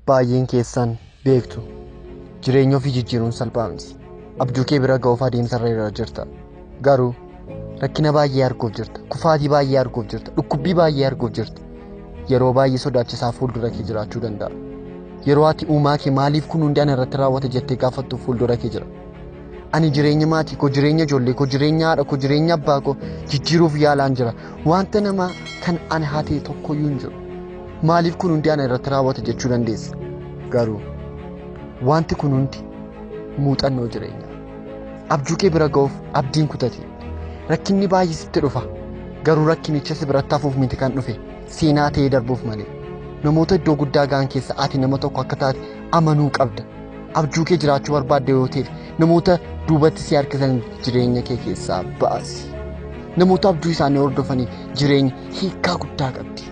baay'een keessan beektu jireenya ofii jijjiiruun salphaamti. Abjuu kee bira ga'uuf adeemsarra irra jirta. Garuu rakkina baay'ee arguuf jirta. Kufaatii baay'ee arguuf jirta. Dhukkubbii baay'ee arguuf jirta. Yeroo baay'ee sodaachisaa fuuldura kee jiraachuu danda'a. Yeroo ati uumaa kee maaliif kun hundi ana irratti raawwate jettee gaafattu fuuldura kee jira. Ani jireenya maatii koo, jireenya ijoollee koo, jireenya haadha koo, jireenya abbaa koo jijjiiruuf yaalaan jira. Wanta nama kan ani haatee tokkoyyuu hin jiru. Maaliif kun hundi ana irratti raawwate jechuu dandeessa. Garuu wanti kun hundi muuxannoo jireenya. Abjuu kee bira ga'uuf abdiin kutati. Rakkinni baay'ee sitti dhufa. Garuu rakkinicha si biratti hafuuf miti kan dhufe seenaa ta'ee darbuuf malee. Namoota iddoo guddaa ga'an keessa ati nama tokko akka taate amanuu qabda. Abjuu kee jiraachuu barbaadde yoo ta'e namoota duubatti si harkisan jireenya kee keessaa baasi. Namoota abjuu isaanii hordofanii jireenya hiikaa guddaa qabdi.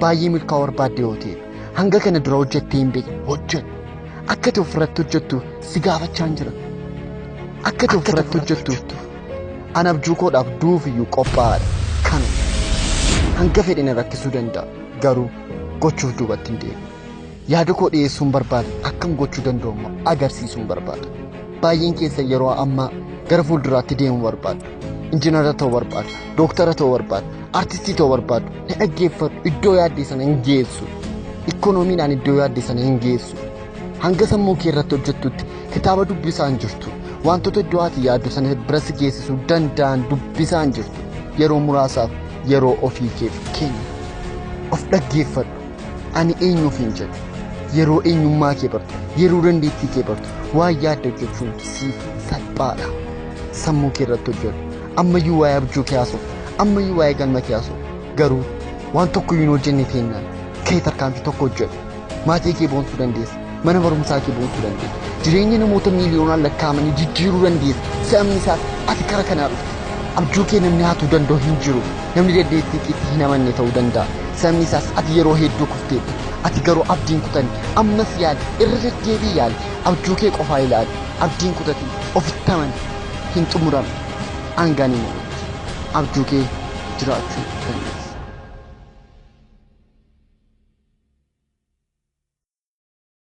Baay'ee milkaa'uu barbaadde yoo ta'e hanga kana dura hojjettee hin beekne hojjedhu. Akka ta'u ofirratti hojjettu si gaafachaa hin jira. Akka ta'u ofirratti hojjettu an abjuu koodhaaf duufiyyuu qophaa'aadha. Kana hanga fedhina rakkisuu danda'a. Garuu gochuuf duubatti hin deemu. Yaada koo dhiyeessuun barbaada. Akkam gochuu danda'u agarsiisuun barbaada. Baay'een keessa yeroo ammaa gara fuulduraatti deemuu barbaadu. Injiinara ta'uu barbaadu. Dooktara ta'uu barbaadu. Artistii ta'uu barbaadu. Na dhaggeeffadhu. Iddoo yaaddee sana hin geessu. Ikoonomiidhaan iddoo yaaddee sana hin geessu. Hanga sammuu kee irratti hojjettutti kitaaba dubbisaa hin jirtu. Wantoota iddoo ati yaaddu sana bira si geessisuu danda'an dubbisaa hin jirtu. Yeroo muraasaaf yeroo ofii keef kenni. Of dhaggeeffadhu. Ani eenyuuf hin jedhu. Yeroo eenyummaa kee bartu, yeroo dandeettii kee bartu, waan yaadda hojjechuun siif salphaadha. Sammuu kee irratti hojjedhu. Ammayyuu waa'ee abjuu kee haasa'u, ammayyuu waa'ee galma kee haasa'u. Garuu waan tokko hin hojjenne teennaan kee tarkaanfii tokko hojjedhu. Maatii kee boonsuu dandeessa. Mana barumsaa kee boonsuu dandeessa. Jireenya namoota miiliyoonaan lakkaa'amanii jijjiiruu dandeessa. Sababni isaas ati kara kanaa dhufte. Abjuu kee namni haatuu danda'u hin jiru. Namni dandeettii keetti hin amanne ta'uu danda'a. Sababni isaas ati yeroo hedduu kufteetta. Ati garuu abdiin kutani. Ammas yaadi. Irra deddeebii yaadi. Abjuu kee qofaa ilaali. Abdiin kutati. Ofitti amani. Hin xumuran. Hangaan hin abjuu kee jiraachuu dandeessa.